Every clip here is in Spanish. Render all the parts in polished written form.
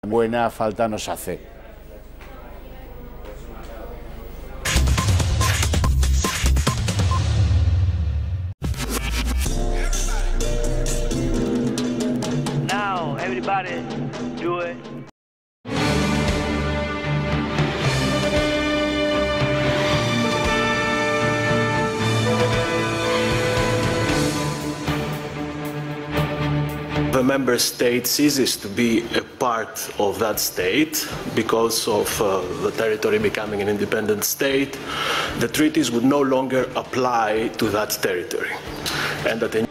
Buena falta nos hace. Now, everybody, do it. The member state ceases to be a part of that state because of the territory becoming an independent state. The treaties would no longer apply to that territory. And that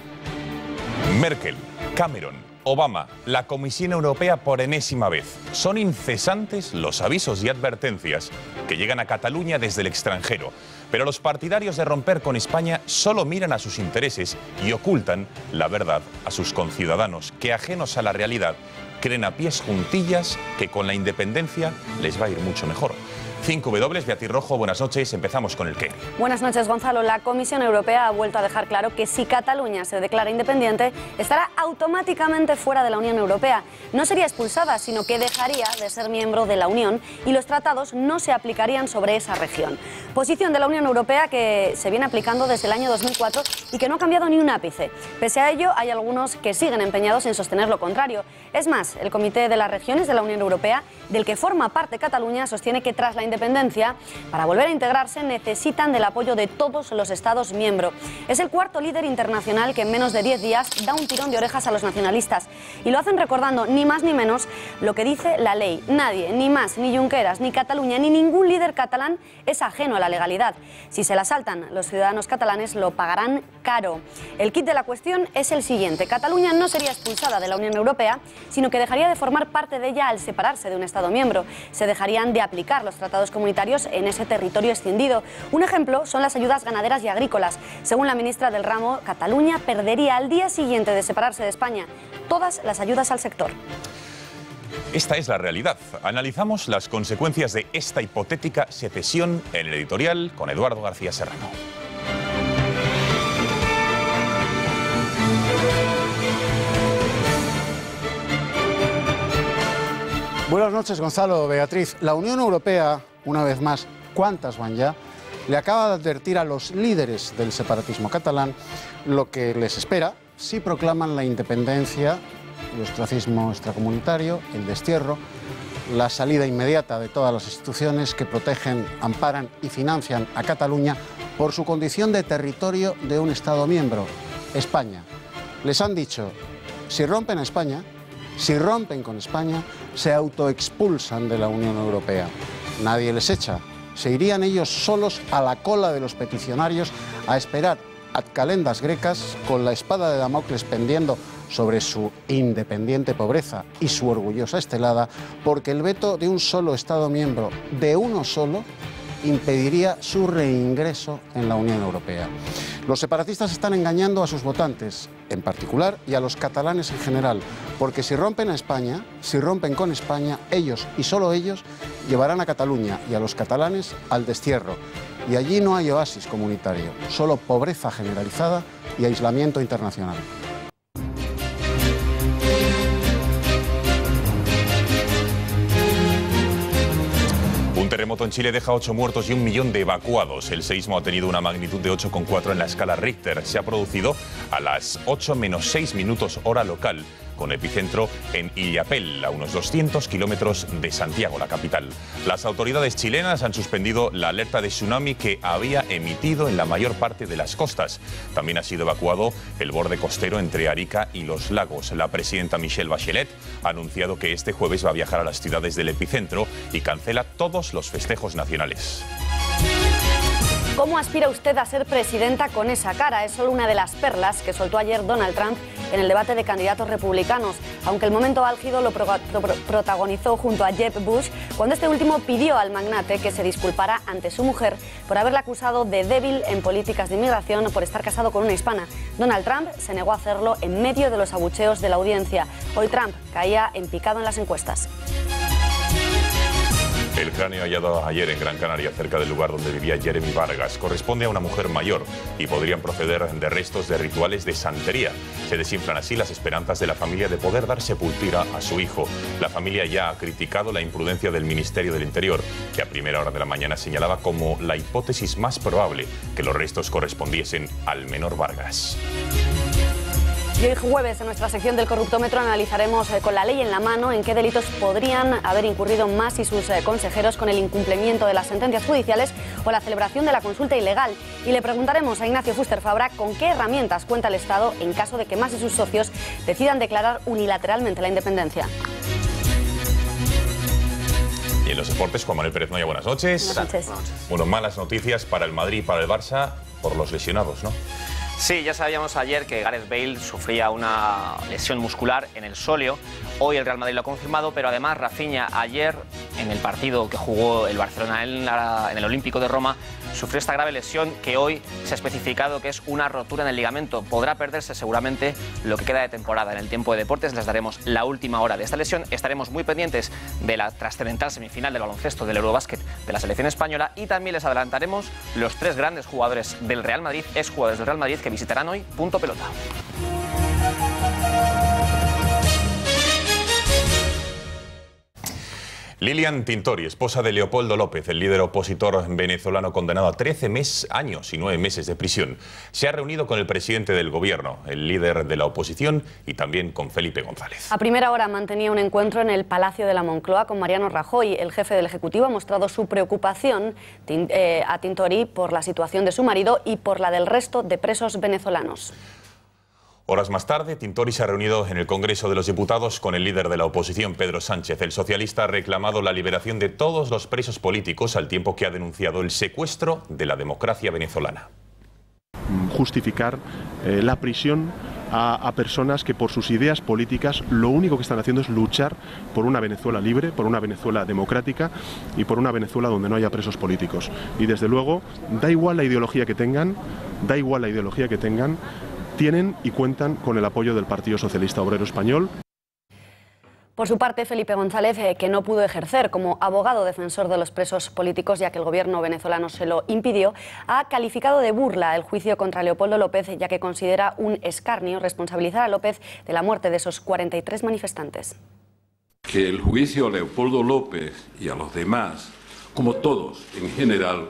Merkel, Cameron, Obama, la Comisión Europea por enésima vez. Son incesantes los avisos y advertencias que llegan a Cataluña desde el extranjero. Pero los partidarios de romper con España solo miran a sus intereses y ocultan la verdad a sus conciudadanos, que ajenos a la realidad creen a pies juntillas que con la independencia les va a ir mucho mejor. 5W, Beatriz Rojo, buenas noches. Empezamos con el qué. Buenas noches, Gonzalo. La Comisión Europea ha vuelto a dejar claro que si Cataluña se declara independiente, estará automáticamente fuera de la Unión Europea. No sería expulsada, sino que dejaría de ser miembro de la Unión y los tratados no se aplicarían sobre esa región. Posición de la Unión Europea que se viene aplicando desde el año 2004 y que no ha cambiado ni un ápice. Pese a ello, hay algunos que siguen empeñados en sostener lo contrario. Es más, el Comité de las Regiones de la Unión Europea, del que forma parte Cataluña, sostiene que tras la independencia, para volver a integrarse necesitan del apoyo de todos los Estados miembros. Es el cuarto líder internacional que en menos de 10 días da un tirón de orejas a los nacionalistas y lo hacen recordando ni más ni menos lo que dice la ley. Nadie, ni Mas, ni Junqueras, ni Cataluña, ni ningún líder catalán es ajeno a la legalidad. Si se la saltan, los ciudadanos catalanes lo pagarán caro. El kit de la cuestión es el siguiente. Cataluña no sería expulsada de la Unión Europea, sino que dejaría de formar parte de ella al separarse de un Estado miembro. Se dejarían de aplicar los tratados comunitarios en ese territorio escindido. Un ejemplo son las ayudas ganaderas y agrícolas. Según la ministra del ramo, Cataluña perdería al día siguiente de separarse de España todas las ayudas al sector. Esta es la realidad. Analizamos las consecuencias de esta hipotética secesión en el editorial con Eduardo García Serrano. Buenas noches, Gonzalo, Beatriz. La Unión Europea, una vez más, ¿cuántas van ya?, le acaba de advertir a los líderes del separatismo catalán lo que les espera si proclaman la independencia, el ostracismo extracomunitario, el destierro, la salida inmediata de todas las instituciones que protegen, amparan y financian a Cataluña por su condición de territorio de un Estado miembro, España. Les han dicho, si rompen a España, si rompen con España, se autoexpulsan de la Unión Europea. Nadie les echa. Se irían ellos solos a la cola de los peticionarios a esperar ad calendas grecas con la espada de Damocles pendiendo sobre su independiente pobreza y su orgullosa estelada, porque el veto de un solo Estado miembro, de uno solo, impediría su reingreso en la Unión Europea. Los separatistas están engañando a sus votantes, en particular, y a los catalanes en general, porque si rompen a España, si rompen con España, ellos y solo ellos llevarán a Cataluña y a los catalanes al destierro. Y allí no hay oasis comunitario, solo pobreza generalizada y aislamiento internacional. Un terremoto en Chile deja 8 muertos y 1 millón de evacuados. El seísmo ha tenido una magnitud de 8,4 en la escala Richter. Se ha producido a las 8 menos 6 minutos hora local, con epicentro en Illapel, a unos 200 kilómetros de Santiago, la capital. Las autoridades chilenas han suspendido la alerta de tsunami que había emitido en la mayor parte de las costas. También ha sido evacuado el borde costero entre Arica y Los Lagos. La presidenta Michelle Bachelet ha anunciado que este jueves va a viajar a las ciudades del epicentro y cancela todos los festejos nacionales. ¿Cómo aspira usted a ser presidenta con esa cara? Es solo una de las perlas que soltó ayer Donald Trump en el debate de candidatos republicanos, aunque el momento álgido lo protagonizó junto a Jeb Bush, cuando este último pidió al magnate que se disculpara ante su mujer por haberle acusado de débil en políticas de inmigración por estar casado con una hispana. Donald Trump se negó a hacerlo en medio de los abucheos de la audiencia. Hoy Trump caía en picado en las encuestas. El cráneo hallado ayer en Gran Canaria, cerca del lugar donde vivía Jeremy Vargas, corresponde a una mujer mayor y podrían proceder de restos de rituales de santería. Se desinflan así las esperanzas de la familia de poder dar sepultura a su hijo. La familia ya ha criticado la imprudencia del Ministerio del Interior, que a primera hora de la mañana señalaba como la hipótesis más probable que los restos correspondiesen al menor Vargas. Y hoy jueves, en nuestra sección del Corruptómetro, analizaremos con la ley en la mano en qué delitos podrían haber incurrido Mas y sus consejeros con el incumplimiento de las sentencias judiciales o la celebración de la consulta ilegal. Y le preguntaremos a Ignacio Fuster Fabra con qué herramientas cuenta el Estado en caso de que Mas y sus socios decidan declarar unilateralmente la independencia. Y en los deportes, Juan Manuel Pérez Noya, buenas noches. Buenas noches. Bueno, malas noticias para el Madrid y para el Barça por los lesionados, ¿no? Sí, ya sabíamos ayer que Gareth Bale sufría una lesión muscular en el sóleo. Hoy el Real Madrid lo ha confirmado, pero además Rafinha ayer, en el partido que jugó el Barcelona en el Olímpico de Roma, sufrió esta grave lesión que hoy se ha especificado que es una rotura en el ligamento. Podrá perderse seguramente lo que queda de temporada. En el tiempo de deportes les daremos la última hora de esta lesión. Estaremos muy pendientes de la trascendental semifinal del baloncesto del Eurobásquet de la selección española y también les adelantaremos los 3 grandes jugadores del Real Madrid, exjugadores del Real Madrid, que visitarán hoy Punto Pelota. Lilian Tintori, esposa de Leopoldo López, el líder opositor venezolano condenado a 13 años y 9 meses de prisión, se ha reunido con el presidente del gobierno, el líder de la oposición y también con Felipe González. A primera hora mantenía un encuentro en el Palacio de la Moncloa con Mariano Rajoy. El jefe del Ejecutivo ha mostrado su preocupación a Tintori por la situación de su marido y por la del resto de presos venezolanos. Horas más tarde, Tintori se ha reunido en el Congreso de los Diputados con el líder de la oposición, Pedro Sánchez. El socialista ha reclamado la liberación de todos los presos políticos al tiempo que ha denunciado el secuestro de la democracia venezolana. Justificar la prisión a personas que por sus ideas políticas lo único que están haciendo es luchar por una Venezuela libre, por una Venezuela democrática y por una Venezuela donde no haya presos políticos. Y desde luego, da igual la ideología que tengan, tienen y cuentan con el apoyo del Partido Socialista Obrero Español. Por su parte, Felipe González, que no pudo ejercer como abogado defensor de los presos políticos, ya que el gobierno venezolano se lo impidió, ha calificado de burla el juicio contra Leopoldo López, ya que considera un escarnio responsabilizar a López de la muerte de esos 43 manifestantes. Que el juicio a Leopoldo López y a los demás, como todos en general,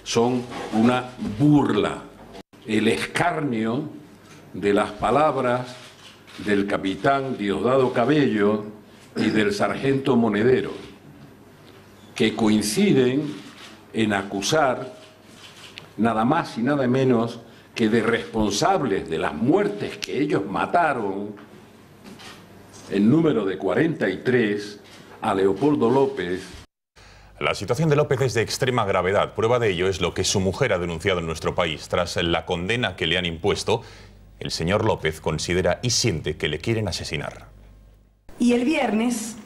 son una burla, el escarnio de las palabras del capitán Diosdado Cabello y del sargento Monedero, que coinciden en acusar nada más y nada menos que de responsables de las muertes que ellos mataron, en número de 43, a Leopoldo López. La situación de López es de extrema gravedad. Prueba de ello es lo que su mujer ha denunciado en nuestro país. Tras la condena que le han impuesto, el señor López considera y siente que le quieren asesinar. Y el viernes,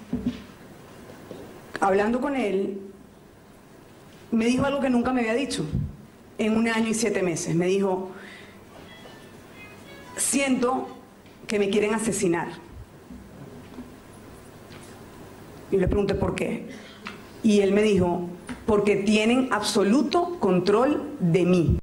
hablando con él, me dijo algo que nunca me había dicho en 1 año y 7 meses. Me dijo, siento que me quieren asesinar. Y le pregunté por qué. Y él me dijo, porque tienen absoluto control de mí.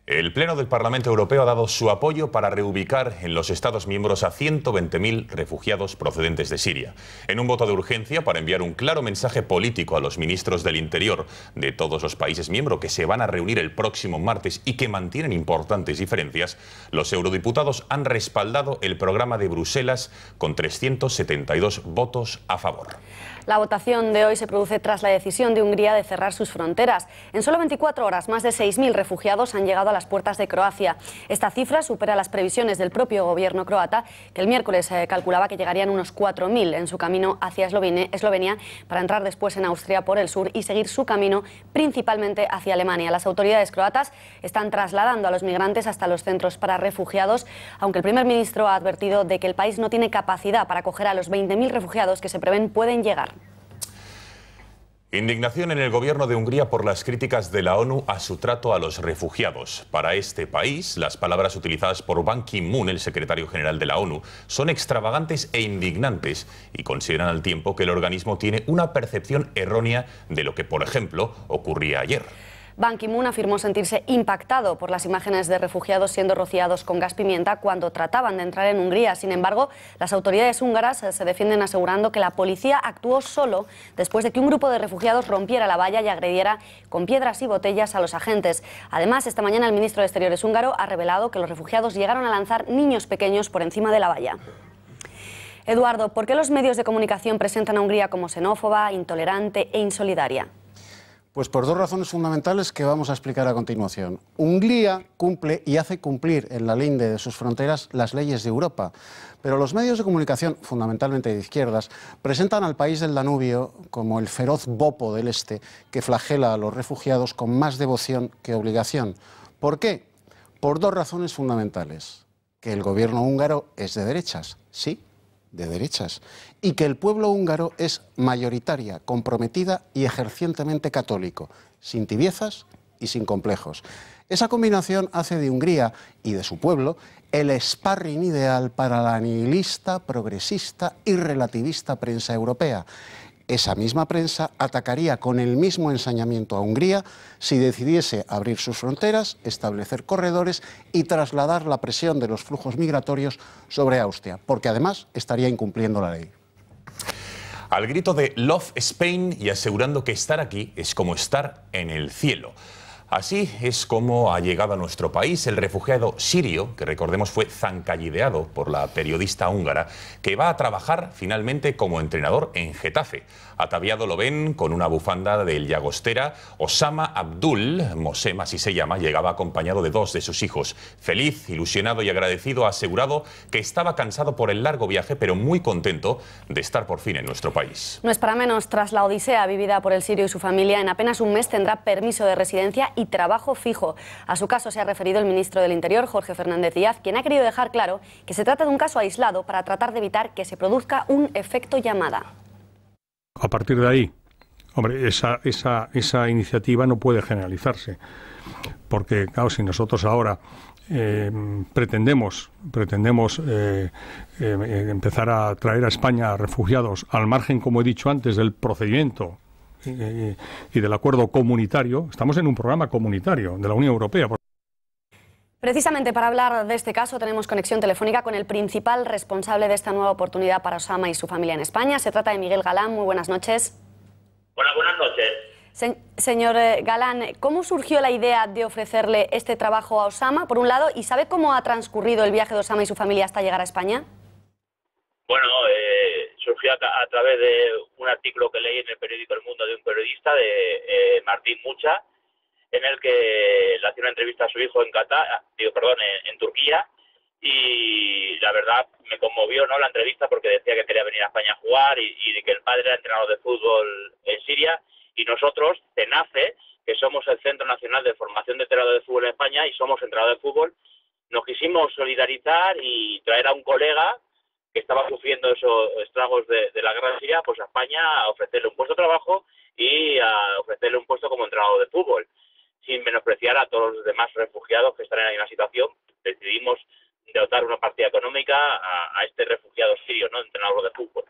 El Pleno del Parlamento Europeo ha dado su apoyo para reubicar en los Estados miembros a 120.000 refugiados procedentes de Siria. En un voto de urgencia para enviar un claro mensaje político a los ministros del Interior de todos los países miembros que se van a reunir el próximo martes y que mantienen importantes diferencias, los eurodiputados han respaldado el programa de Bruselas con 372 votos a favor. La votación de hoy se produce tras la decisión de Hungría de cerrar sus fronteras. En solo 24 horas, más de 6.000 refugiados han llegado a las puertas de Croacia. Esta cifra supera las previsiones del propio gobierno croata, que el miércoles calculaba que llegarían unos 4.000 en su camino hacia Eslovenia para entrar después en Austria por el sur y seguir su camino principalmente hacia Alemania. Las autoridades croatas están trasladando a los migrantes hasta los centros para refugiados, aunque el primer ministro ha advertido de que el país no tiene capacidad para acoger a los 20.000 refugiados que se prevén pueden llegar. Indignación en el gobierno de Hungría por las críticas de la ONU a su trato a los refugiados. Para este país, las palabras utilizadas por Ban Ki-moon, el secretario general de la ONU, son extravagantes e indignantes y consideran al tiempo que el organismo tiene una percepción errónea de lo que, por ejemplo, ocurría ayer. Ban Ki-moon afirmó sentirse impactado por las imágenes de refugiados siendo rociados con gas pimienta cuando trataban de entrar en Hungría. Sin embargo, las autoridades húngaras se defienden asegurando que la policía actuó solo después de que un grupo de refugiados rompiera la valla y agrediera con piedras y botellas a los agentes. Además, esta mañana el ministro de Exteriores húngaro ha revelado que los refugiados llegaron a lanzar niños pequeños por encima de la valla. Eduardo, ¿por qué los medios de comunicación presentan a Hungría como xenófoba, intolerante e insolidaria? Pues por dos razones fundamentales que vamos a explicar a continuación. Hungría cumple y hace cumplir en la linde de sus fronteras las leyes de Europa, pero los medios de comunicación, fundamentalmente de izquierdas, presentan al país del Danubio como el feroz bopo del este que flagela a los refugiados con más devoción que obligación. ¿Por qué? Por dos razones fundamentales. Que el gobierno húngaro es de derechas, sí, de derechas, y que el pueblo húngaro es mayoritaria, comprometida y ejercientemente católico, sin tibiezas y sin complejos. Esa combinación hace de Hungría y de su pueblo el sparring ideal para la nihilista, progresista y relativista prensa europea. Esa misma prensa atacaría con el mismo ensañamiento a Hungría si decidiese abrir sus fronteras, establecer corredores y trasladar la presión de los flujos migratorios sobre Austria, porque además estaría incumpliendo la ley. Al grito de Love Spain y asegurando que estar aquí es como estar en el cielo. Así es como ha llegado a nuestro país el refugiado sirio, que recordemos fue zancallideado por la periodista húngara, que va a trabajar finalmente como entrenador en Getafe. Ataviado lo ven con una bufanda del Llagostera. Osama Abdul, Mosem así se llama, llegaba acompañado de dos de sus hijos. Feliz, ilusionado y agradecido, ha asegurado que estaba cansado por el largo viaje, pero muy contento de estar por fin en nuestro país. No es para menos, tras la odisea vivida por el sirio y su familia, en apenas un mes tendrá permiso de residencia y trabajo fijo. A su caso se ha referido el ministro del Interior, Jorge Fernández Díaz, quien ha querido dejar claro que se trata de un caso aislado para tratar de evitar que se produzca un efecto llamada. A partir de ahí, hombre, esa iniciativa no puede generalizarse, porque claro, si nosotros ahora pretendemos empezar a traer a España refugiados al margen, como he dicho antes, del procedimiento y del acuerdo comunitario, estamos en un programa comunitario de la Unión Europea. Precisamente para hablar de este caso tenemos conexión telefónica con el principal responsable de esta nueva oportunidad para Osama y su familia en España. Se trata de Miguel Galán. Muy buenas noches. Hola, buenas noches. Señor Galán, ¿cómo surgió la idea de ofrecerle este trabajo a Osama, por un lado, y sabe cómo ha transcurrido el viaje de Osama y su familia hasta llegar a España? Bueno, surgió a través de un artículo que leí en el periódico El Mundo de un periodista, de Martín Mucha, en el que le hacía una entrevista a su hijo en Turquía, y la verdad me conmovió, ¿no?, la entrevista, porque decía que quería venir a España a jugar y de que el padre era entrenador de fútbol en Siria, y nosotros, CENAFE, que somos el Centro Nacional de Formación de Entrenadores de Fútbol en España y somos entrenadores de fútbol, nos quisimos solidarizar y traer a un colega que estaba sufriendo esos estragos de la guerra de Siria, pues a España, a ofrecerle un puesto de trabajo y a ofrecerle un puesto como entrenador de fútbol. Sin menospreciar a todos los demás refugiados que están en la misma situación, decidimos dotar una partida económica a este refugiado sirio, ¿no?, entrenador de fútbol.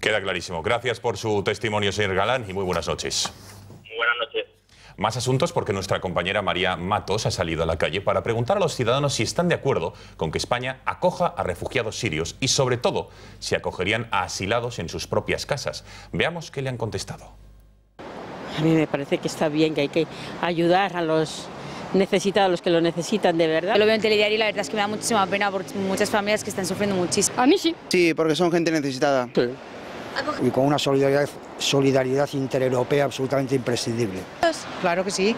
Queda clarísimo. Gracias por su testimonio, señor Galán, y muy buenas noches. Muy buenas noches. Más asuntos, porque nuestra compañera María Matos ha salido a la calle para preguntar a los ciudadanos si están de acuerdo con que España acoja a refugiados sirios y, sobre todo, si acogerían a asilados en sus propias casas. Veamos qué le han contestado. A mí me parece que está bien, que hay que ayudar a los necesitados, a los que lo necesitan de verdad. Yo lo veo en telediario y la verdad es que me da muchísima pena por muchas familias que están sufriendo muchísimo. A mí sí. Sí, porque son gente necesitada. Sí. Y con una solidaridad intereuropea absolutamente imprescindible. Claro que sí.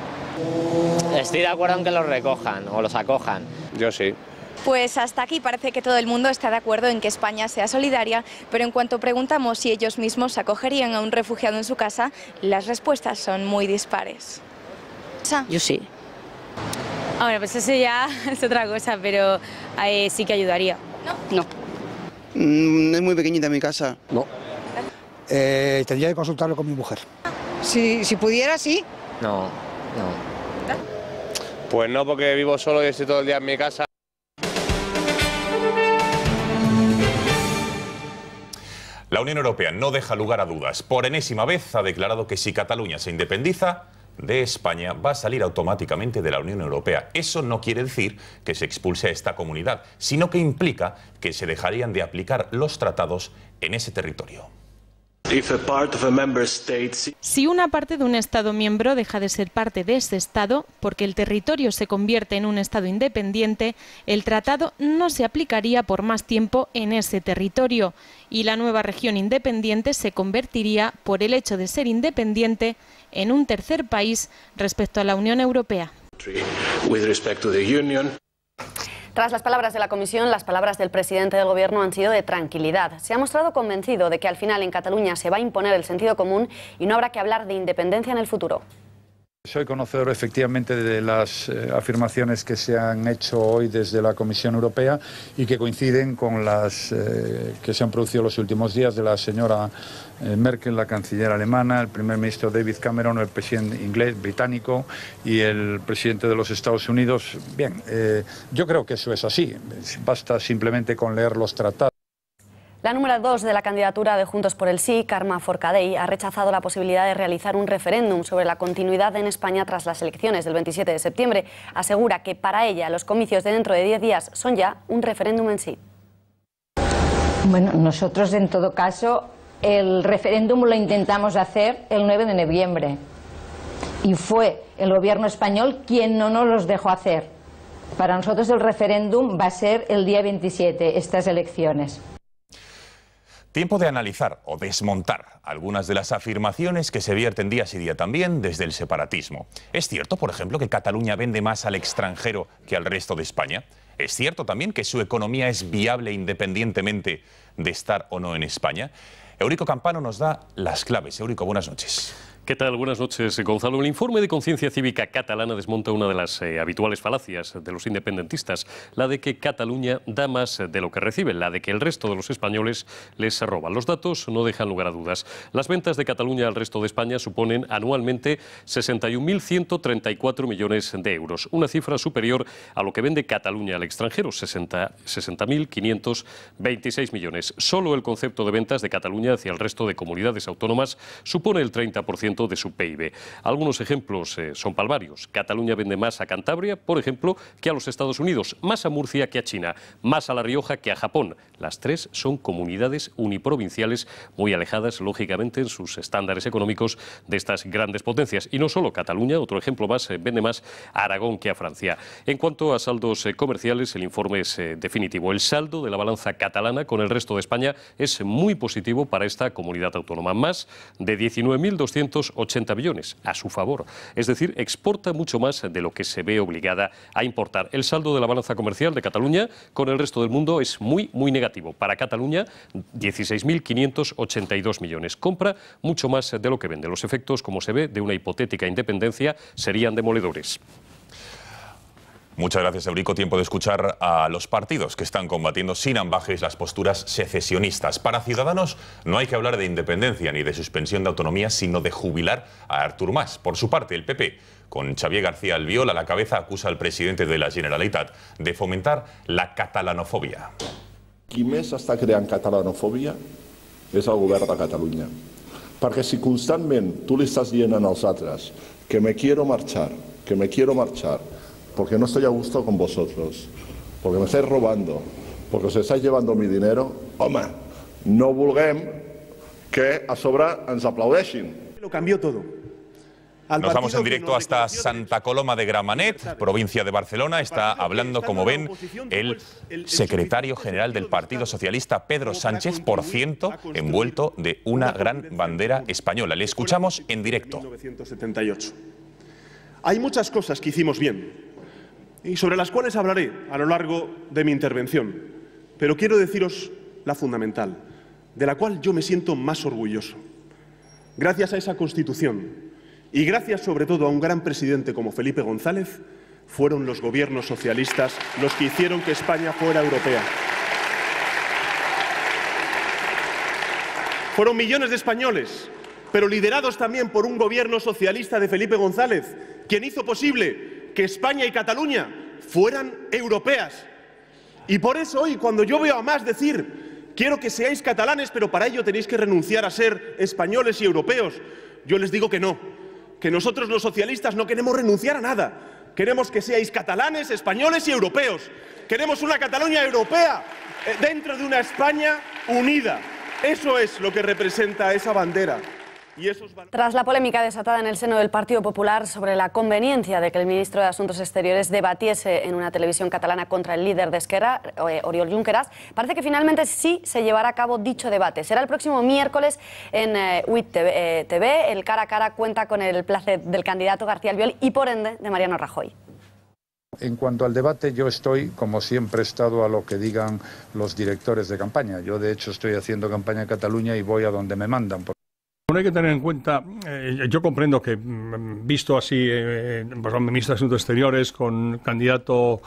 Estoy de acuerdo en que los recojan o los acojan. Yo sí. Pues hasta aquí parece que todo el mundo está de acuerdo en que España sea solidaria, pero en cuanto preguntamos si ellos mismos acogerían a un refugiado en su casa, las respuestas son muy dispares. Yo sí. Bueno, pues eso ya es otra cosa, pero sí que ayudaría. No. Es muy pequeñita mi casa. No. Tendría que consultarlo con mi mujer. Si pudiera, sí. No. Pues no, porque vivo solo y estoy todo el día en mi casa. La Unión Europea no deja lugar a dudas. Por enésima vez ha declarado que si Cataluña se independiza de España, va a salir automáticamente de la Unión Europea. Eso no quiere decir que se expulse a esta comunidad, sino que implica que se dejarían de aplicar los tratados en ese territorio. Si una parte de un Estado miembro deja de ser parte de ese Estado porque el territorio se convierte en un Estado independiente, el tratado no se aplicaría por más tiempo en ese territorio y la nueva región independiente se convertiría, por el hecho de ser independiente, en un tercer país respecto a la Unión Europea. Tras las palabras de la Comisión, las palabras del presidente del Gobierno han sido de tranquilidad. Se ha mostrado convencido de que al final en Cataluña se va a imponer el sentido común y no habrá que hablar de independencia en el futuro. Soy conocedor efectivamente de las afirmaciones que se han hecho hoy desde la Comisión Europea y que coinciden con las que se han producido los últimos días de la señora Merkel, la canciller alemana, el primer ministro David Cameron, el presidente inglés, británico y el presidente de los Estados Unidos. Bien, yo creo que eso es así. Basta simplemente con leer los tratados. La número 2 de la candidatura de Juntos por el Sí, Carme Forcadell, ha rechazado la posibilidad de realizar un referéndum sobre la continuidad en España tras las elecciones del 27 de septiembre. Asegura que para ella los comicios de dentro de 10 días son ya un referéndum en sí. Bueno, nosotros en todo caso el referéndum lo intentamos hacer el 9 de noviembre y fue el gobierno español quien no nos los dejó hacer. Para nosotros el referéndum va a ser el día 27, estas elecciones. Tiempo de analizar o desmontar algunas de las afirmaciones que se vierten día sí día también desde el separatismo. ¿Es cierto, por ejemplo, que Cataluña vende más al extranjero que al resto de España? ¿Es cierto también que su economía es viable independientemente de estar o no en España? Eurico Campano nos da las claves. Eurico, buenas noches. ¿Qué tal? Buenas noches, Gonzalo. El informe de conciencia cívica catalana desmonta una de las habituales falacias de los independentistas, la de que Cataluña da más de lo que recibe, la de que el resto de los españoles les roban. Los datos no dejan lugar a dudas. Las ventas de Cataluña al resto de España suponen anualmente 61.134 millones de euros, una cifra superior a lo que vende Cataluña al extranjero, 60.526 millones. Solo el concepto de ventas de Cataluña hacia el resto de comunidades autónomas supone el 30% de su PIB. Algunos ejemplos son palmarios. Cataluña vende más a Cantabria, por ejemplo, que a los Estados Unidos, más a Murcia que a China, más a La Rioja que a Japón. Las tres son comunidades uniprovinciales muy alejadas, lógicamente, en sus estándares económicos de estas grandes potencias. Y no solo Cataluña, otro ejemplo más, vende más a Aragón que a Francia. En cuanto a saldos comerciales, el informe es definitivo. El saldo de la balanza catalana con el resto de España es muy positivo para esta comunidad autónoma. Más de 19.280 millones a su favor. Es decir, exporta mucho más de lo que se ve obligada a importar. El saldo de la balanza comercial de Cataluña con el resto del mundo es muy negativo. Para Cataluña, 16.582 millones. Compra mucho más de lo que vende. Los efectos, como se ve, de una hipotética independencia serían demoledores. Muchas gracias, Eurico. Tiempo de escuchar a los partidos que están combatiendo sin ambajes las posturas secesionistas. Para Ciudadanos no hay que hablar de independencia ni de suspensión de autonomía, sino de jubilar a Artur Mas. Por su parte, el PP, con Xavier García Albiol a la cabeza, acusa al presidente de la Generalitat de fomentar la catalanofobia. Qui més està creant catalanofòbia és el govern de Catalunya. Perquè si constantment tu li estàs dient als altres que me quiero marchar, porque no estoy a gusto con vosotros, porque me estáis robando, porque os estáis llevando mi dinero, home, no vulguem que a sobre ens aplaudeixin. Lo cambió todo. Nos vamos en directo hasta Santa Coloma de Gramenet, provincia de Barcelona. Está hablando, como ven, el secretario general del Partido Socialista, Pedro Sánchez, por cierto, envuelto de una gran bandera española. Le escuchamos en directo. 1978. Hay muchas cosas que hicimos bien y sobre las cuales hablaré a lo largo de mi intervención, pero quiero deciros la fundamental, de la cual yo me siento más orgulloso. Gracias a esa Constitución y gracias sobre todo a un gran presidente como Felipe González, fueron los gobiernos socialistas los que hicieron que España fuera europea. Fueron millones de españoles pero liderados también por un gobierno socialista de Felipe González, quien hizo posible que España y Cataluña fueran europeas. Y por eso hoy, cuando yo veo a Mas decir quiero que seáis catalanes, pero para ello tenéis que renunciar a ser españoles y europeos, yo les digo que no, que nosotros los socialistas no queremos renunciar a nada. Queremos que seáis catalanes, españoles y europeos. Queremos una Cataluña europea dentro de una España unida. Eso es lo que representa esa bandera. Tras la polémica desatada en el seno del Partido Popular sobre la conveniencia de que el ministro de Asuntos Exteriores debatiese en una televisión catalana contra el líder de Esquerra, Oriol Junqueras, parece que finalmente sí se llevará a cabo dicho debate. Será el próximo miércoles en UIT TV. El cara a cara cuenta con el placer del candidato García Albiol y, por ende, de Mariano Rajoy. En cuanto al debate, yo estoy, como siempre he estado, a lo que digan los directores de campaña. Yo, de hecho, estoy haciendo campaña en Cataluña y voy a donde me mandan. Hay que tener en cuenta, yo comprendo que, visto así, pues, el ministro de Asuntos Exteriores con candidato,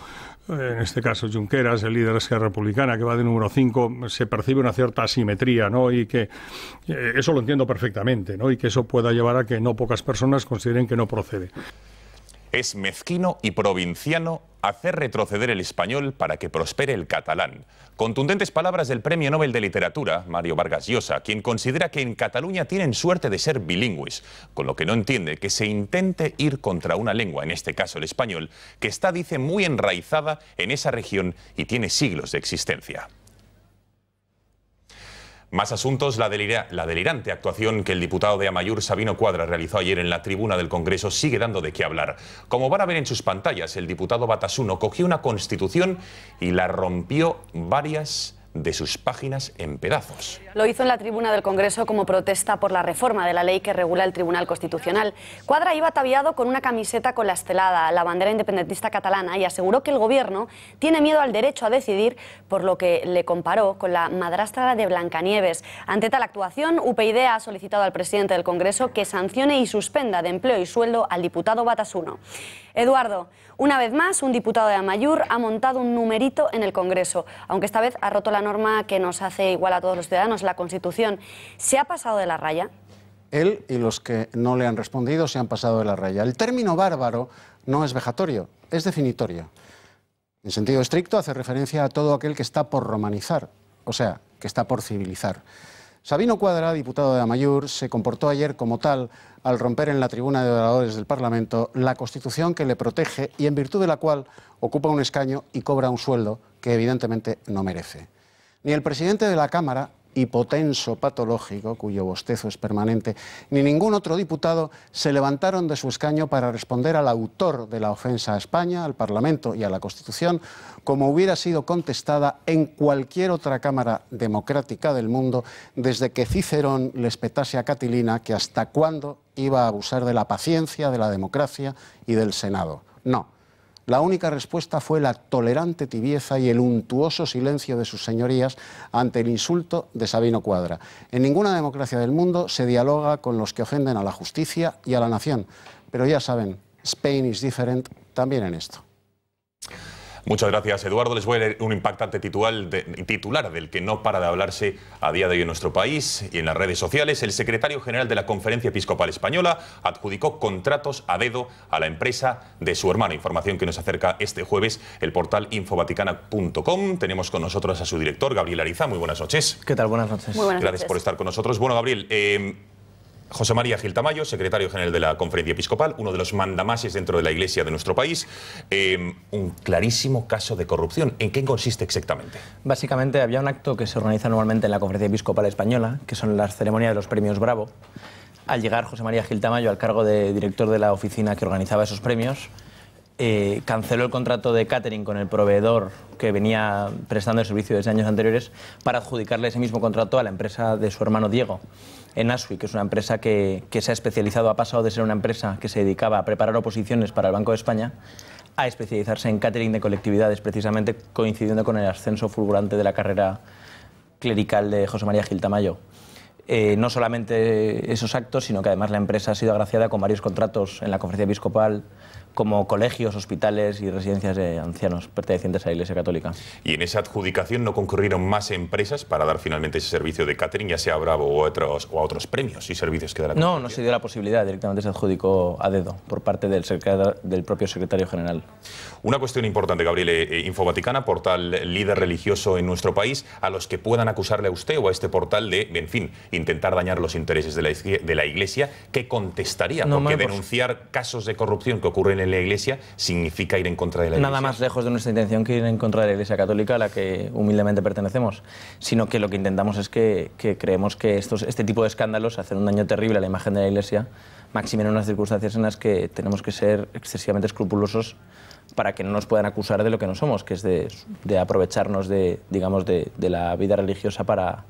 en este caso Junqueras, el líder de Esquerra Republicana, que va de número 5, se percibe una cierta asimetría, ¿no? Y que eso lo entiendo perfectamente, ¿no? Y que eso pueda llevar a que no pocas personas consideren que no procede. Es mezquino y provinciano hacer retroceder el español para que prospere el catalán. Contundentes palabras del Premio Nobel de Literatura, Mario Vargas Llosa, quien considera que en Cataluña tienen suerte de ser bilingües, con lo que no entiende que se intente ir contra una lengua, en este caso el español, que está, dice, muy enraizada en esa región y tiene siglos de existencia. Más asuntos. La delirante actuación que el diputado de Amaiur, Sabino Cuadra, realizó ayer en la tribuna del Congreso sigue dando de qué hablar. Como van a ver en sus pantallas, el diputado Batasuna cogió una Constitución y la rompió varias de sus páginas en pedazos. Lo hizo en la tribuna del Congreso como protesta por la reforma de la ley que regula el Tribunal Constitucional. Cuadra iba ataviado con una camiseta con la estelada, la bandera independentista catalana, y aseguró que el gobierno tiene miedo al derecho a decidir, por lo que le comparó con la madrastra de Blancanieves. Ante tal actuación, UPyD ha solicitado al presidente del Congreso que sancione y suspenda de empleo y sueldo al diputado Batasuna. Eduardo, una vez más, un diputado de Amaiur ha montado un numerito en el Congreso, aunque esta vez ha roto la norma que nos hace igual a todos los ciudadanos, la Constitución. ¿Se ha pasado de la raya? Él y los que no le han respondido se han pasado de la raya. El término bárbaro no es vejatorio, es definitorio. En sentido estricto hace referencia a todo aquel que está por romanizar, o sea, que está por civilizar. Sabino Cuadra, diputado de Amaiur, se comportó ayer como tal al romper en la tribuna de oradores del Parlamento la Constitución que le protege y en virtud de la cual ocupa un escaño y cobra un sueldo que evidentemente no merece. Ni el presidente de la Cámara, hipotenso patológico, cuyo bostezo es permanente, ni ningún otro diputado se levantaron de su escaño para responder al autor de la ofensa a España, al Parlamento y a la Constitución, como hubiera sido contestada en cualquier otra Cámara democrática del mundo desde que Cicerón le espetase a Catilina que hasta cuándo iba a abusar de la paciencia, de la democracia y del Senado. No. La única respuesta fue la tolerante tibieza y el untuoso silencio de sus señorías ante el insulto de Sabino Cuadra. En ninguna democracia del mundo se dialoga con los que ofenden a la justicia y a la nación. Pero ya saben, Spain is different también en esto. Muchas gracias, Eduardo. Les voy a leer un impactante titular del que no para de hablarse a día de hoy en nuestro país y en las redes sociales. El secretario general de la Conferencia Episcopal Española adjudicó contratos a dedo a la empresa de su hermano. Información que nos acerca este jueves el portal infovaticana.com. Tenemos con nosotros a su director, Gabriel Ariza. Muy buenas noches. ¿Qué tal? Buenas noches. Muy buenas Gracias noches. por estar con nosotros. Bueno, Gabriel, José María Gil Tamayo, secretario general de la Conferencia Episcopal, uno de los mandamases dentro de la Iglesia de nuestro país. Un clarísimo caso de corrupción. ¿En qué consiste exactamente? Básicamente había un acto que se organiza normalmente en la Conferencia Episcopal Española, que son las ceremonias de los premios Bravo. Al llegar José María Gil Tamayo al cargo de director de la oficina que organizaba esos premios, canceló el contrato de catering con el proveedor que venía prestando el servicio desde años anteriores para adjudicarle ese mismo contrato a la empresa de su hermano Diego, Enasui, que es una empresa que se ha especializado, ha pasado de ser una empresa que se dedicaba a preparar oposiciones para el Banco de España a especializarse en catering de colectividades, precisamente coincidiendo con el ascenso fulgurante de la carrera clerical de José María Gil Tamayo. No solamente esos actos, sino que además la empresa ha sido agraciada con varios contratos en la Conferencia Episcopal como colegios, hospitales y residencias de ancianos pertenecientes a la Iglesia Católica. ¿Y en esa adjudicación no concurrieron más empresas para dar finalmente ese servicio de catering, ya sea a Bravo o a otros premios y servicios que da la No, no se dio la posibilidad, directamente se adjudicó a dedo por parte del propio secretario general. Una cuestión importante, Gabriel, Infovaticana, portal líder religioso en nuestro país, a los que puedan acusarle a usted o a este portal de, en fin, intentar dañar los intereses de la Iglesia, ¿qué contestaría? No, porque denunciar casos de corrupción que ocurren en la Iglesia significa ir en contra de la Iglesia. Nada más lejos de nuestra intención que ir en contra de la Iglesia Católica, a la que humildemente pertenecemos, sino que lo que intentamos es que creemos que este tipo de escándalos hacen un daño terrible a la imagen de la Iglesia, máxime en unas circunstancias en las que tenemos que ser excesivamente escrupulosos para que no nos puedan acusar de lo que no somos, que es de aprovecharnos digamos, de la vida religiosa para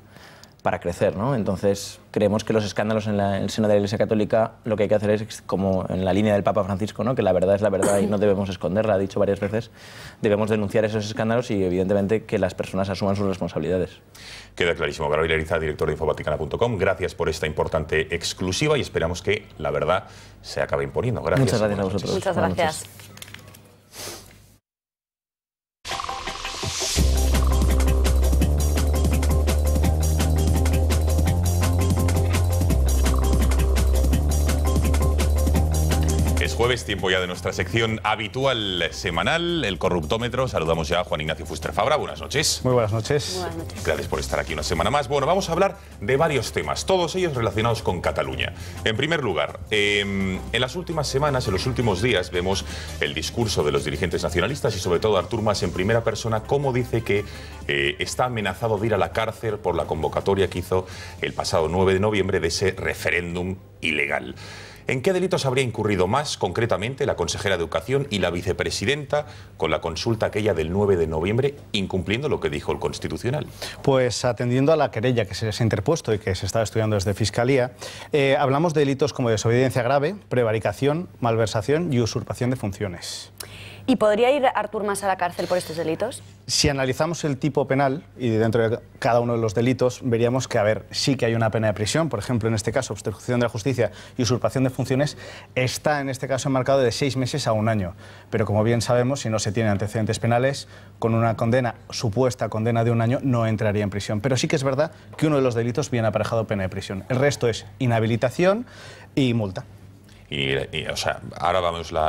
crecer, ¿no? Entonces, creemos que los escándalos en el seno de la Iglesia Católica lo que hay que hacer es, como en la línea del Papa Francisco, ¿no? Que la verdad es la verdad y no debemos esconderla, ha dicho varias veces, debemos denunciar esos escándalos y, evidentemente, que las personas asuman sus responsabilidades. Queda clarísimo. Gabriel Ariza, director de Infovaticana.com, gracias por esta importante exclusiva y esperamos que la verdad se acabe imponiendo. Gracias. Muchas gracias a vosotros. Muchas gracias. Jueves, tiempo ya de nuestra sección habitual semanal, el corruptómetro. Saludamos ya a Juan Ignacio Fuster Fabra. Buenas noches. Muy buenas noches. Buenas noches. Gracias por estar aquí una semana más. Bueno, vamos a hablar de varios temas, todos ellos relacionados con Cataluña. En primer lugar, en las últimas semanas, en los últimos días, vemos el discurso de los dirigentes nacionalistas y sobre todo Artur Mas en primera persona, cómo dice que está amenazado de ir a la cárcel por la convocatoria que hizo el pasado 9 de noviembre de ese referéndum ilegal. ¿En qué delitos habría incurrido más concretamente la consejera de Educación y la vicepresidenta con la consulta aquella del 9 de noviembre, incumpliendo lo que dijo el Constitucional? Pues atendiendo a la querella que se les ha interpuesto y que se está estudiando desde Fiscalía, hablamos de delitos como desobediencia grave, prevaricación, malversación y usurpación de funciones. ¿Y podría ir Artur Mas a la cárcel por estos delitos? Si analizamos el tipo penal y dentro de cada uno de los delitos, veríamos que, sí que hay una pena de prisión. Por ejemplo, en este caso, obstrucción de la justicia y usurpación de funciones está en este caso enmarcado de 6 meses a 1 año. Pero como bien sabemos, si no se tienen antecedentes penales, con una supuesta condena de 1 año, no entraría en prisión. Pero sí que es verdad que uno de los delitos viene aparejado pena de prisión. El resto es inhabilitación y multa. O sea, ahora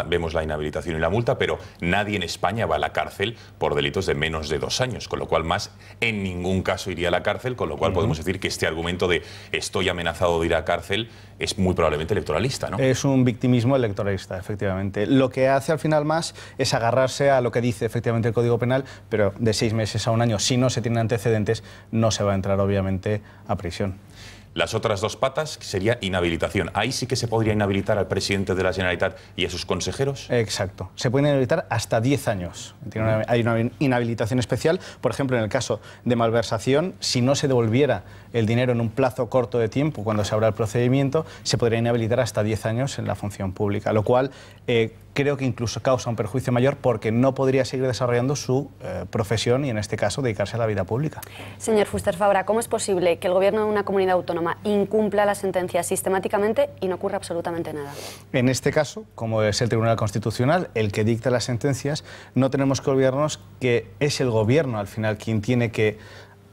vemos la inhabilitación y la multa, pero nadie en España va a la cárcel por delitos de menos de 2 años, con lo cual Mas en ningún caso iría a la cárcel, con lo cual podemos decir que este argumento de estoy amenazado de ir a la cárcel es muy probablemente electoralista, ¿no? Es un victimismo electoralista, efectivamente. Lo que hace al final Mas es agarrarse a lo que dice efectivamente el Código Penal, pero de 6 meses a 1 año, si no se tienen antecedentes, no se va a entrar obviamente a prisión. Las otras 2 patas sería inhabilitación. ¿Ahí sí que se podría inhabilitar al presidente de la Generalitat y a sus consejeros? Exacto. Se pueden inhabilitar hasta 10 años. Hay una inhabilitación especial. Por ejemplo, en el caso de malversación, si no se devolviera el dinero en un plazo corto de tiempo cuando se abra el procedimiento, se podría inhabilitar hasta 10 años en la función pública, lo cual creo que incluso causa un perjuicio mayor porque no podría seguir desarrollando su profesión y, en este caso, dedicarse a la vida pública. Señor Fuster Fabra, ¿cómo es posible que el gobierno de una comunidad autónoma incumpla las sentencias sistemáticamente y no ocurra absolutamente nada? En este caso, como es el Tribunal Constitucional el que dicta las sentencias, no tenemos que olvidarnos que es el gobierno al final quien tiene que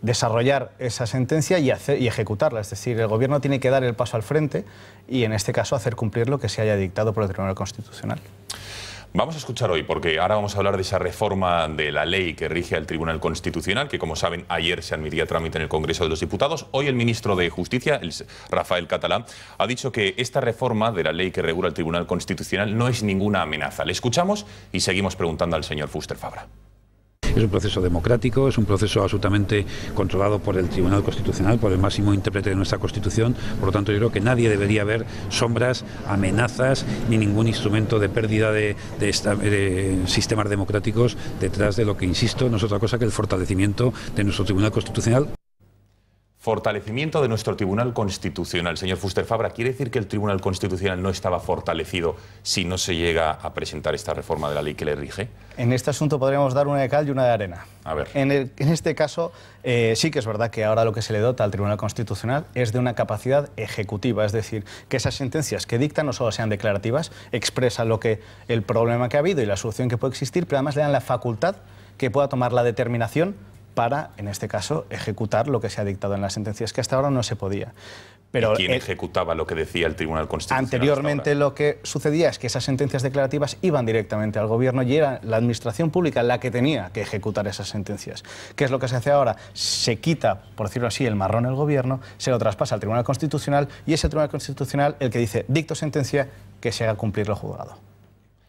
desarrollar esa sentencia y ejecutarla. Es decir, el gobierno tiene que dar el paso al frente y, en este caso, hacer cumplir lo que se haya dictado por el Tribunal Constitucional. Vamos a escuchar hoy, porque ahora vamos a hablar de esa reforma de la ley que rige al Tribunal Constitucional, que, como saben, ayer se admitía a trámite en el Congreso de los Diputados. Hoy el ministro de Justicia, Rafael Català, ha dicho que esta reforma de la ley que regula el Tribunal Constitucional no es ninguna amenaza. Le escuchamos y seguimos preguntando al señor Fuster Fabra. Es un proceso democrático, es un proceso absolutamente controlado por el Tribunal Constitucional, por el máximo intérprete de nuestra Constitución. Por lo tanto, yo creo que nadie debería ver sombras, amenazas, ni ningún instrumento de pérdida de sistemas democráticos detrás de lo que, insisto, no es otra cosa que el fortalecimiento de nuestro Tribunal Constitucional. Fortalecimiento de nuestro Tribunal Constitucional. Señor Fuster Fabra, ¿quiere decir que el Tribunal Constitucional no estaba fortalecido si no se llega a presentar esta reforma de la ley que le rige? En este asunto podríamos dar una de cal y una de arena. A ver. En este caso, sí que es verdad que ahora lo que se le dota al Tribunal Constitucional es de una capacidad ejecutiva, es decir, que esas sentencias que dictan no solo sean declarativas, expresan el problema que ha habido y la solución que puede existir, pero además le dan la facultad que pueda tomar la determinación para, en este caso, ejecutar lo que se ha dictado en las sentencias, que hasta ahora no se podía. Pero ¿quién ejecutaba lo que decía el Tribunal Constitucional? Anteriormente lo que sucedía es que esas sentencias declarativas iban directamente al Gobierno y era la Administración Pública la que tenía que ejecutar esas sentencias. ¿Qué es lo que se hace ahora? Se quita, por decirlo así, el marrón al Gobierno, se lo traspasa al Tribunal Constitucional y es el Tribunal Constitucional el que dice, dicto sentencia, que se haga cumplir lo juzgado.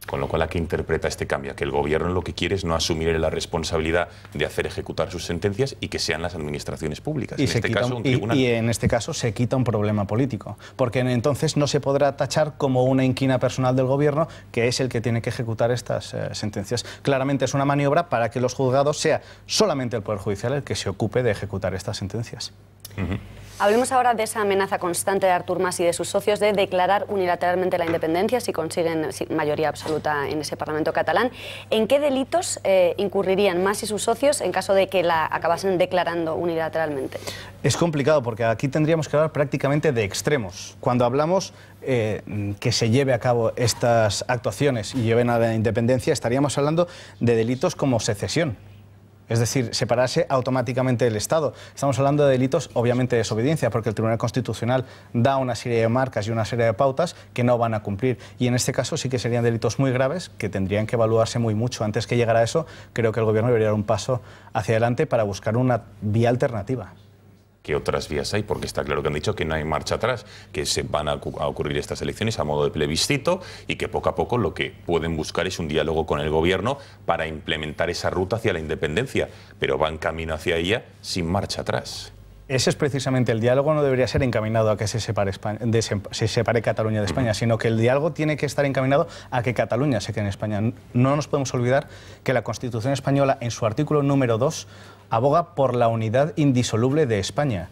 Con lo cual, ¿a qué interpreta este cambio? Que el Gobierno lo que quiere es no asumir la responsabilidad de hacer ejecutar sus sentencias y que sean las administraciones públicas. Y en este caso se quita un problema político, porque entonces no se podrá tachar como una inquina personal del Gobierno, que es el que tiene que ejecutar estas sentencias. Claramente es una maniobra para que los juzgados sea solamente el Poder Judicial el que se ocupe de ejecutar estas sentencias. Hablemos ahora de esa amenaza constante de Artur Mas y de sus socios de declarar unilateralmente la independencia si consiguen mayoría absoluta en ese Parlamento catalán. ¿En qué delitos incurrirían Mas y sus socios en caso de que la acabasen declarando unilateralmente? Es complicado porque aquí tendríamos que hablar prácticamente de extremos. Cuando hablamos que se lleve a cabo estas actuaciones y lleven a la independencia, estaríamos hablando de delitos como secesión. Es decir, separarse automáticamente del Estado. Estamos hablando de delitos, obviamente, de desobediencia, porque el Tribunal Constitucional da una serie de marcas y una serie de pautas que no van a cumplir. Y en este caso sí que serían delitos muy graves que tendrían que evaluarse muy mucho. Antes que llegara a eso, creo que el Gobierno debería dar un paso hacia adelante para buscar una vía alternativa. ¿Qué otras vías hay? Porque está claro que han dicho que no hay marcha atrás, que se van a ocurrir estas elecciones a modo de plebiscito y que poco a poco lo que pueden buscar es un diálogo con el Gobierno para implementar esa ruta hacia la independencia, pero van camino hacia ella sin marcha atrás. Ese es precisamente el diálogo, no debería ser encaminado a que se separe Cataluña de España, sino que el diálogo tiene que estar encaminado a que Cataluña se quede en España. No nos podemos olvidar que la Constitución española, en su artículo número 2, aboga por la unidad indisoluble de España.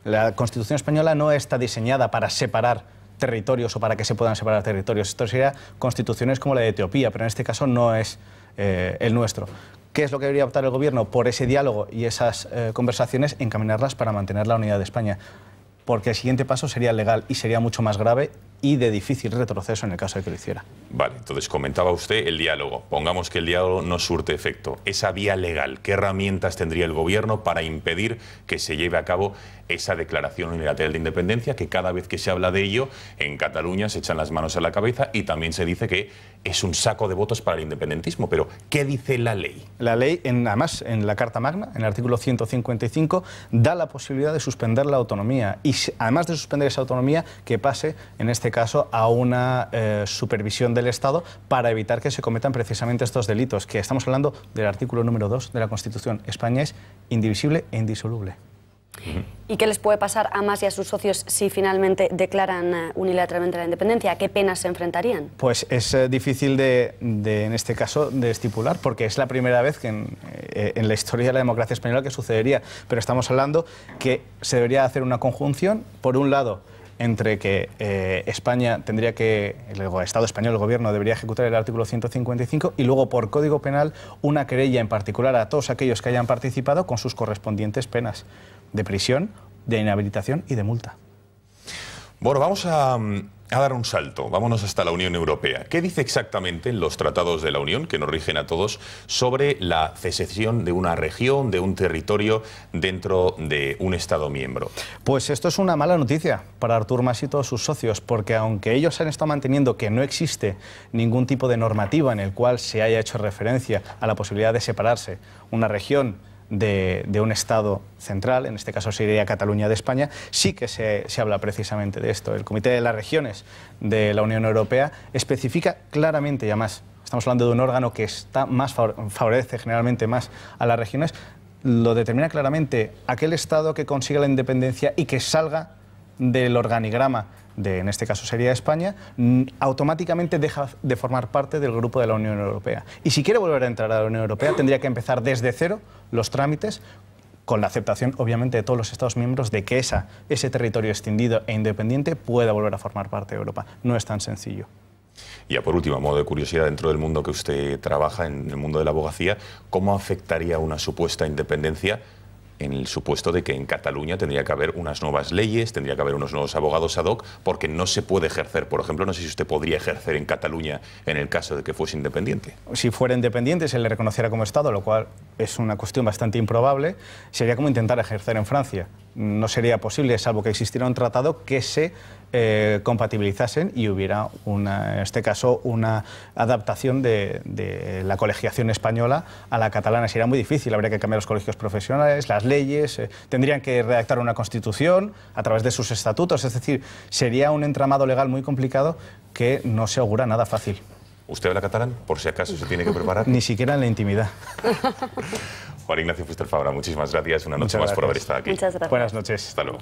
La Constitución española no está diseñada para separar territorios o para que se puedan separar territorios. Esto sería constituciones como la de Etiopía, pero en este caso no es el nuestro. ¿Qué es lo que debería optar el Gobierno? Por ese diálogo y esas conversaciones, encaminarlas para mantener la unidad de España. Porque el siguiente paso sería legal y sería mucho más grave y de difícil retroceso en el caso de que lo hiciera. Vale, entonces comentaba usted el diálogo. Pongamos que el diálogo no surte efecto. Esa vía legal, ¿qué herramientas tendría el Gobierno para impedir que se lleve a cabo esa declaración unilateral de independencia, que cada vez que se habla de ello, en Cataluña se echan las manos a la cabeza y también se dice que es un saco de votos para el independentismo? Pero, ¿qué dice la ley? La ley, además, en la Carta Magna, en el artículo 155, da la posibilidad de suspender la autonomía y, además de suspender esa autonomía, que pase, en este caso, a una supervisión del Estado para evitar que se cometan precisamente estos delitos, que estamos hablando del artículo número 2 de la Constitución. España es indivisible e indisoluble. ¿Y qué les puede pasar a Mas y a sus socios si finalmente declaran unilateralmente la independencia? ¿A qué penas se enfrentarían? Pues es difícil en este caso de estipular, porque es la primera vez que en la historia de la democracia española que sucedería. Pero estamos hablando que se debería hacer una conjunción, por un lado, entre que España tendría que, el Estado español, el Gobierno, debería ejecutar el artículo 155 y luego, por Código Penal, una querella en particular a todos aquellos que hayan participado con sus correspondientes penas de prisión, de inhabilitación y de multa. Bueno, vamos a dar un salto. Vámonos hasta la Unión Europea. ¿Qué dice exactamente en los tratados de la Unión, que nos rigen a todos, sobre la secesión de una región, de un territorio dentro de un Estado miembro? Pues esto es una mala noticia para Artur Mas y todos sus socios, porque aunque ellos han estado manteniendo que no existe ningún tipo de normativa en el cual se haya hecho referencia a la posibilidad de separarse una región de un Estado central, en este caso sería Cataluña de España, sí que se habla precisamente de esto. El Comité de las Regiones de la Unión Europea especifica claramente, y además estamos hablando de un órgano que favorece generalmente más a las regiones, lo determina claramente: aquel Estado que consiga la independencia y que salga del organigrama en este caso sería España, automáticamente deja de formar parte del grupo de la Unión Europea. Y si quiere volver a entrar a la Unión Europea, tendría que empezar desde cero los trámites con la aceptación, obviamente, de todos los Estados miembros de que ese territorio extendido e independiente pueda volver a formar parte de Europa. No es tan sencillo. Y ya por último, a modo de curiosidad, dentro del mundo que usted trabaja, en el mundo de la abogacía, ¿cómo afectaría una supuesta independencia en el supuesto de que en Cataluña tendría que haber unas nuevas leyes, tendría que haber unos nuevos abogados ad hoc, porque no se puede ejercer? Por ejemplo, no sé si usted podría ejercer en Cataluña en el caso de que fuese independiente. Si fuera independiente, se le reconociera como Estado, lo cual es una cuestión bastante improbable. Sería como intentar ejercer en Francia. No sería posible, salvo que existiera un tratado que se compatibilizasen y hubiera, en este caso, una adaptación de la colegiación española a la catalana. Sería muy difícil, habría que cambiar los colegios profesionales, las leyes, tendrían que redactar una constitución a través de sus estatutos, es decir, sería un entramado legal muy complicado que no se augura nada fácil. ¿Usted habla catalán? Por si acaso se tiene que preparar. Ni siquiera en la intimidad. Juan Ignacio Fuster Fabra, muchísimas gracias. Una noche más por haber estado aquí. Muchas gracias. Buenas noches. Hasta luego.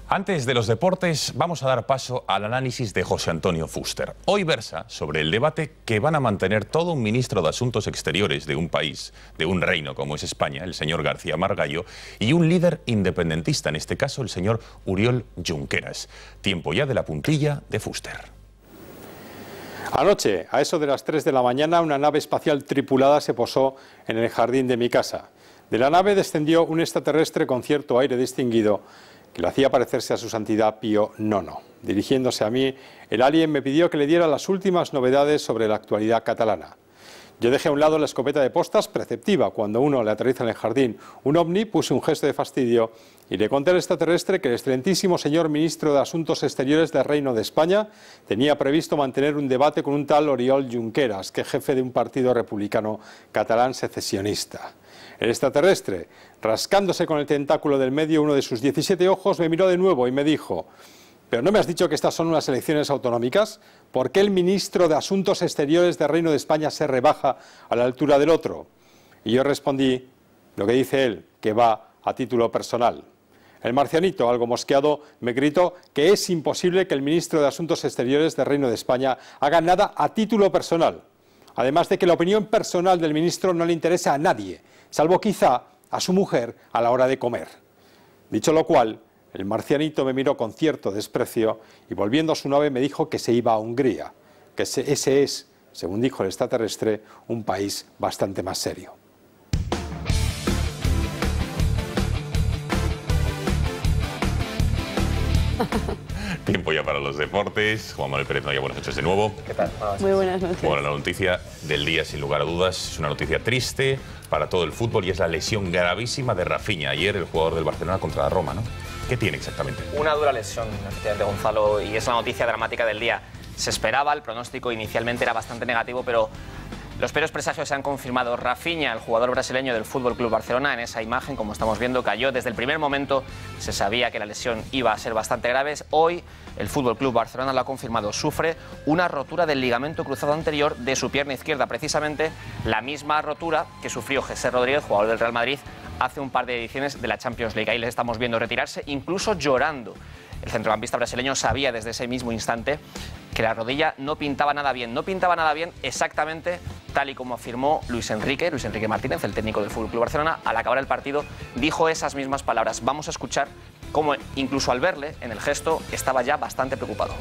Antes de los deportes, vamos a dar paso al análisis de José Antonio Fuster. Hoy versa sobre el debate que van a mantener todo un ministro de Asuntos Exteriores de un país, de un reino como es España, el señor García Margallo, y un líder independentista, en este caso el señor Oriol Junqueras. Tiempo ya de la puntilla de Fuster. Anoche, a eso de las 3 de la mañana, una nave espacial tripulada se posó en el jardín de mi casa. De la nave descendió un extraterrestre con cierto aire distinguido que lo hacía parecerse a su santidad Pío IX. Dirigiéndose a mí, el alien me pidió que le diera las últimas novedades sobre la actualidad catalana. Yo dejé a un lado la escopeta de postas preceptiva. Cuando uno le aterriza en el jardín un ovni, puse un gesto de fastidio y le conté al extraterrestre que el excelentísimo señor ministro de Asuntos Exteriores del Reino de España tenía previsto mantener un debate con un tal Oriol Junqueras, que es jefe de un partido republicano catalán secesionista. El extraterrestre, rascándose con el tentáculo del medio uno de sus 17 ojos, me miró de nuevo y me dijo: ¿pero no me has dicho que estas son unas elecciones autonómicas? ¿Por qué el ministro de Asuntos Exteriores del Reino de España se rebaja a la altura del otro? Y yo respondí lo que dice él, que va a título personal. El marcianito, algo mosqueado, me gritó que es imposible que el ministro de Asuntos Exteriores del Reino de España haga nada a título personal. Además de que la opinión personal del ministro no le interesa a nadie, salvo quizá a su mujer a la hora de comer. Dicho lo cual, el marcianito me miró con cierto desprecio y volviendo a su nave me dijo que se iba a Hungría, que ese es, según dijo el extraterrestre, un país bastante más serio. Tiempo ya para los deportes. Juan Manuel Pérez Noya, buenas noches de nuevo. ¿Qué tal? Muy buenas noches. Bueno, la noticia del día, sin lugar a dudas, es una noticia triste para todo el fútbol y es la lesión gravísima de Rafinha, ayer el jugador del Barcelona contra la Roma, ¿no? ¿Qué tiene exactamente? Una dura lesión, efectivamente, Gonzalo, y es la noticia dramática del día. Se esperaba, el pronóstico inicialmente era bastante negativo, pero los peores presagios se han confirmado. Rafinha, el jugador brasileño del FC Barcelona, en esa imagen, como estamos viendo, cayó. Desde el primer momento se sabía que la lesión iba a ser bastante grave. Hoy el FC Barcelona lo ha confirmado. Sufre una rotura del ligamento cruzado anterior de su pierna izquierda, precisamente la misma rotura que sufrió José Rodríguez, jugador del Real Madrid, hace un par de ediciones de la Champions League. Ahí les estamos viendo retirarse, incluso llorando. El centrocampista brasileño sabía desde ese mismo instante que la rodilla no pintaba nada bien. No pintaba nada bien exactamente tal y como afirmó Luis Enrique Martínez, el técnico del FC Barcelona. Al acabar el partido dijo esas mismas palabras. Vamos a escuchar cómo incluso al verle en el gesto estaba ya bastante preocupado.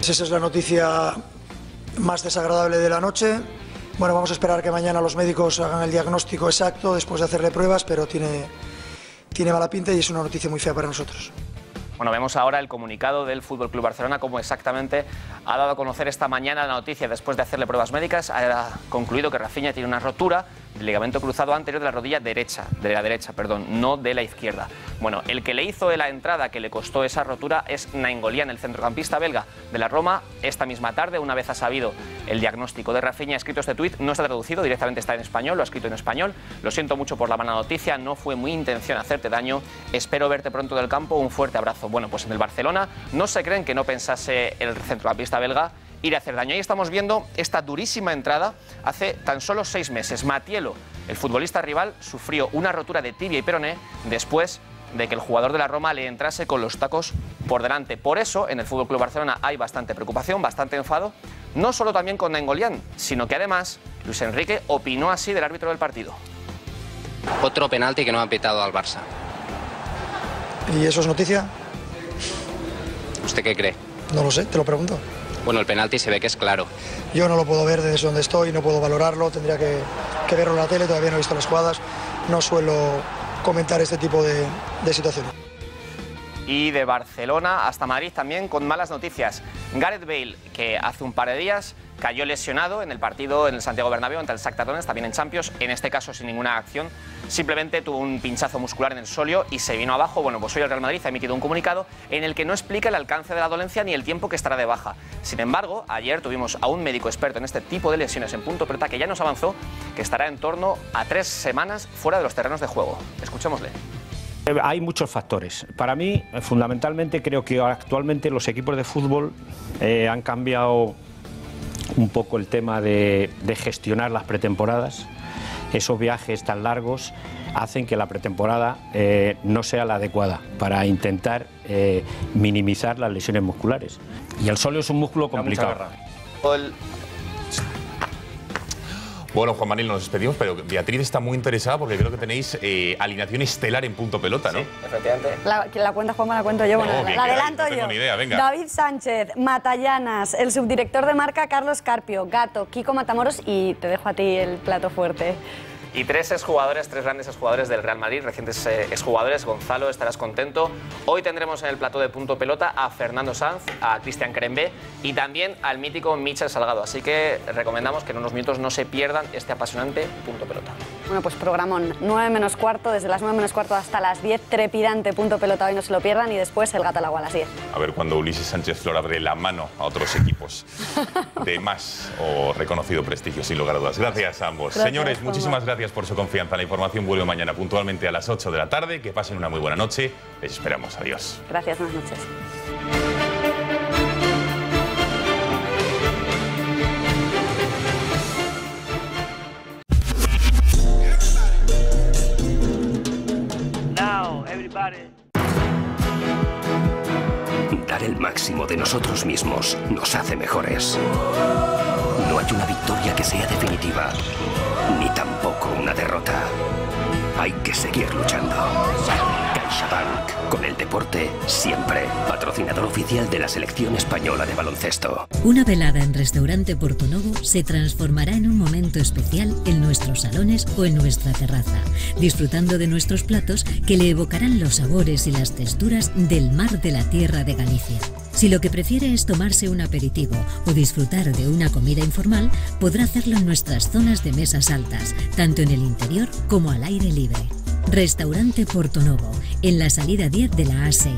Esa es la noticia más desagradable de la noche. Bueno, vamos a esperar que mañana los médicos hagan el diagnóstico exacto después de hacerle pruebas, pero tiene mala pinta y es una noticia muy fea para nosotros. Bueno, vemos ahora el comunicado del FC Barcelona, cómo exactamente ha dado a conocer esta mañana la noticia después de hacerle pruebas médicas. Ha concluido que Rafinha tiene una rotura del ligamento cruzado anterior de la rodilla derecha, no de la izquierda. Bueno, el que le hizo la entrada que le costó esa rotura es Nainggolan, el centrocampista belga de la Roma. Esta misma tarde, una vez ha sabido el diagnóstico de Rafinha, ha escrito este tuit, no está traducido, directamente está en español, lo ha escrito en español. Lo siento mucho por la mala noticia, no fue mi intención hacerte daño, espero verte pronto del campo, un fuerte abrazo. Bueno, pues en el Barcelona no se creen que no pensase el centrocampista belga ir a hacer daño. Ahí estamos viendo esta durísima entrada hace tan solo 6 meses. Mattiello, el futbolista rival, sufrió una rotura de tibia y peroné después de que el jugador de la Roma le entrase con los tacos por delante. Por eso, en el FC Barcelona hay bastante preocupación, bastante enfado, No solo también con Nainggolan, sino que además Luis Enrique opinó así del árbitro del partido. Otro penalti que no ha pitado al Barça. ¿Y eso es noticia? ¿Usted qué cree? No lo sé, te lo pregunto. Bueno, el penalti se ve que es claro. Yo no lo puedo ver desde donde estoy, no puedo valorarlo, tendría que verlo en la tele, todavía no he visto las jugadas, no suelo comentar este tipo de situaciones. Y de Barcelona hasta Madrid también con malas noticias. Gareth Bale, que hace un par de días cayó lesionado en el partido en el Santiago Bernabéu ante el Shakhtar Donetsk, también en Champions, en este caso sin ninguna acción, simplemente tuvo un pinchazo muscular en el sóleo y se vino abajo. Bueno, pues hoy el Real Madrid ha emitido un comunicado en el que no explica el alcance de la dolencia ni el tiempo que estará de baja. Sin embargo, ayer tuvimos a un médico experto en este tipo de lesiones en punto pelota que ya nos avanzó que estará en torno a 3 semanas fuera de los terrenos de juego. Escuchémosle. Hay muchos factores. Para mí, fundamentalmente, creo que actualmente los equipos de fútbol han cambiado un poco el tema de gestionar las pretemporadas. Esos viajes tan largos hacen que la pretemporada no sea la adecuada para intentar minimizar las lesiones musculares. Y el sóleo es un músculo complicado. Bueno, Juan Manuel, nos despedimos, pero Beatriz está muy interesada porque creo que tenéis alineación estelar en punto pelota, ¿no? Sí, efectivamente. La cuenta Juanma, la cuento yo. Bueno, la adelanto no tengo ni idea, venga. David Sánchez, Matallanas, el subdirector de marca Carlos Carpio, Gato, Kiko Matamoros y te dejo a ti el plato fuerte. Y 3 exjugadores, 3 grandes exjugadores del Real Madrid, recientes exjugadores. Gonzalo, estarás contento. Hoy tendremos en el plató de punto pelota a Fernando Sanz, a Cristian Crembé y también al mítico Michel Salgado. Así que recomendamos que en unos minutos no se pierdan este apasionante punto pelota. Bueno, pues programón 9 menos cuarto, desde las 9 menos cuarto hasta las 10, trepidante punto pelota, hoy no se lo pierdan, y después el Gato al agua a las 10. A ver cuando Ulises Sánchez Flor abre la mano a otros equipos de más o reconocido prestigio, sin lugar a dudas. Gracias a ambos. Gracias, señores, muchísimas gracias por su confianza. La información vuelve mañana puntualmente a las 8 de la tarde. Que pasen una muy buena noche. Les esperamos. Adiós. Gracias, buenas noches. Dar el máximo de nosotros mismos nos hace mejores. No hay una victoria que sea definitiva, ni tampoco una derrota. Hay que seguir luchando. CaixaBank, con el deporte siempre. Patrocinador oficial de la selección española de baloncesto. Una velada en Restaurante Portonovo se transformará en un momento especial en nuestros salones o en nuestra terraza, disfrutando de nuestros platos que le evocarán los sabores y las texturas del mar de la tierra de Galicia. Si lo que prefiere es tomarse un aperitivo o disfrutar de una comida informal, podrá hacerlo en nuestras zonas de mesas altas, tanto en el interior como al aire libre. Restaurante Portonovo, en la salida 10 de la A6.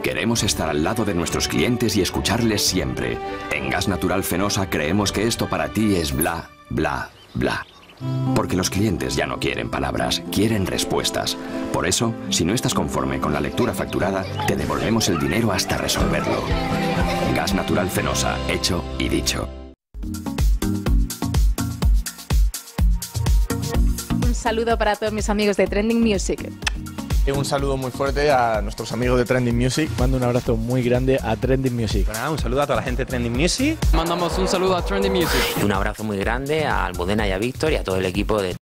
Queremos estar al lado de nuestros clientes y escucharles siempre. En Gas Natural Fenosa creemos que esto para ti es bla, bla, bla. Porque los clientes ya no quieren palabras, quieren respuestas. Por eso, si no estás conforme con la lectura facturada, te devolvemos el dinero hasta resolverlo. Gas Natural Fenosa, hecho y dicho. Un saludo para todos mis amigos de Trending Music. Un saludo muy fuerte a nuestros amigos de Trending Music. Mando un abrazo muy grande a Trending Music. Bueno, un saludo a toda la gente de Trending Music. Mandamos un saludo a Trending Music. Y un abrazo muy grande a Almudena y a Víctor y a todo el equipo de